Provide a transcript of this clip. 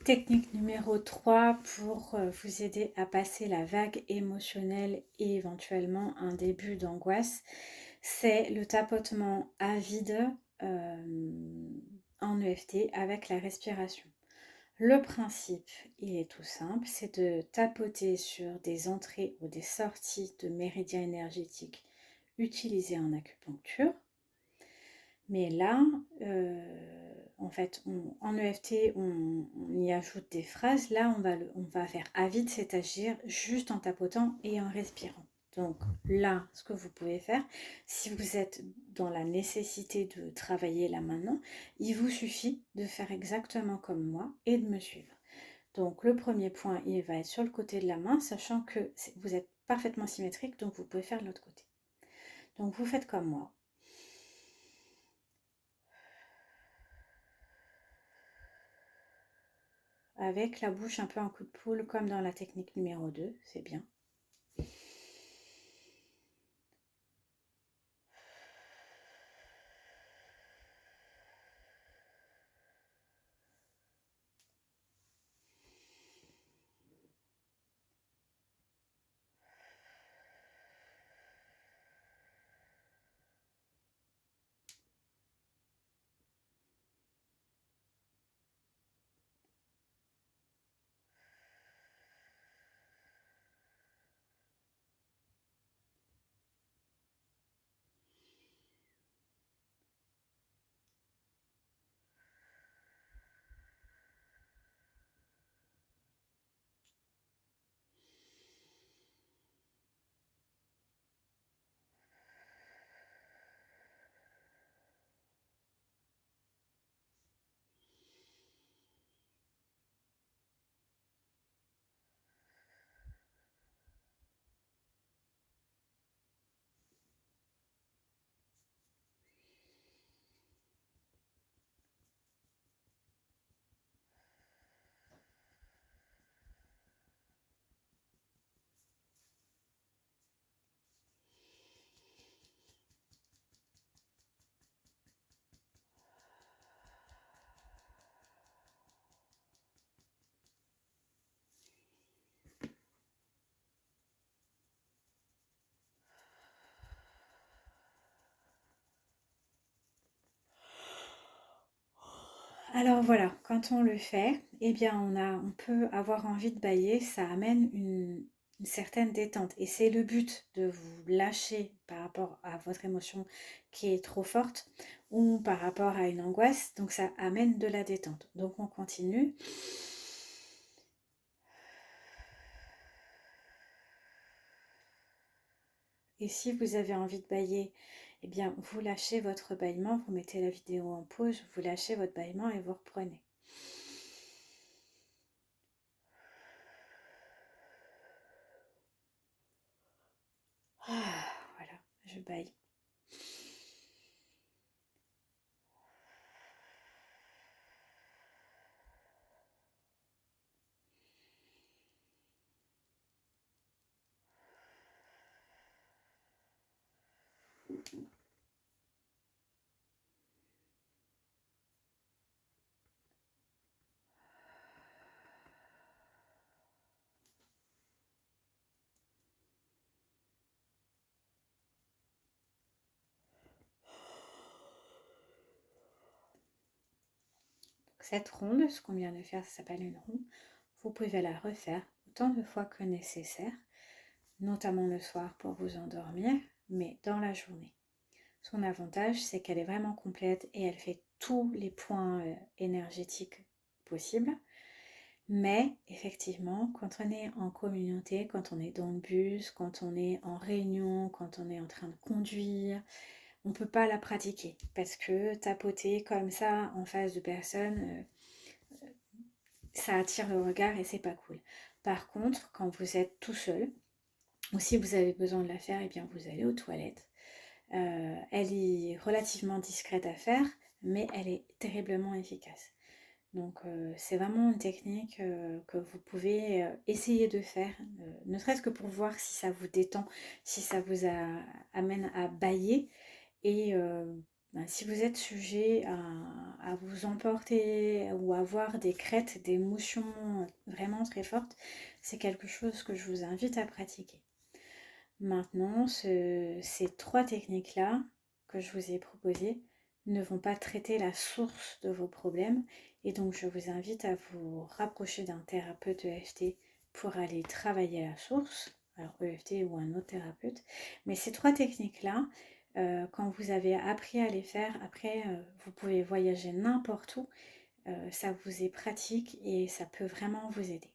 Technique numéro 3 pour vous aider à passer la vague émotionnelle et éventuellement un début d'angoisse, c'est le tapotement à vide en EFT avec la respiration. Le principe, il est tout simple, c'est de tapoter sur des entrées ou des sorties de méridiens énergétiques utilisés en acupuncture. Mais là, en fait, en EFT, on y ajoute des phrases. Là, on va faire à vide, c'est-à-dire juste en tapotant et en respirant. Donc là, ce que vous pouvez faire, si vous êtes dans la nécessité de travailler là maintenant, il vous suffit de faire exactement comme moi et de me suivre. Donc le premier point, il va être sur le côté de la main, sachant que vous êtes parfaitement symétrique, donc vous pouvez faire de l'autre côté. Donc vous faites comme moi. Avec la bouche un peu en coup de poule, comme dans la technique numéro 2, c'est bien. Alors voilà, quand on le fait, eh bien on peut avoir envie de bâiller, ça amène une certaine détente. Et c'est le but de vous lâcher par rapport à votre émotion qui est trop forte ou par rapport à une angoisse. Donc ça amène de la détente. Donc on continue. Et si vous avez envie de bâiller, eh bien vous lâchez votre bâillement, vous mettez la vidéo en pause, vous lâchez votre bâillement et vous reprenez. Ah, voilà, je bâille. Cette ronde, ce qu'on vient de faire, ça s'appelle une ronde. Vous pouvez la refaire autant de fois que nécessaire, notamment le soir pour vous endormir, mais dans la journée. Son avantage, c'est qu'elle est vraiment complète et elle fait tous les points énergétiques possibles. Mais effectivement, quand on est en communauté, quand on est dans le bus, quand on est en réunion, quand on est en train de conduire, on ne peut pas la pratiquer parce que tapoter comme ça en face de personnes, ça attire le regard et c'est pas cool. Par contre, quand vous êtes tout seul, ou si vous avez besoin de la faire, eh bien vous allez aux toilettes. Elle est relativement discrète à faire, mais elle est terriblement efficace. Donc c'est vraiment une technique que vous pouvez essayer de faire, ne serait-ce que pour voir si ça vous détend, si ça vous amène à bâiller. Et ben, si vous êtes sujet à vous emporter ou à avoir des crêtes, des motions vraiment très fortes, c'est quelque chose que je vous invite à pratiquer. Maintenant, ces 3 techniques-là que je vous ai proposées ne vont pas traiter la source de vos problèmes et donc je vous invite à vous rapprocher d'un thérapeute EFT pour aller travailler la source, alors EFT ou un autre thérapeute. Mais ces 3 techniques-là, quand vous avez appris à les faire, après vous pouvez voyager n'importe où, ça vous est pratique et ça peut vraiment vous aider.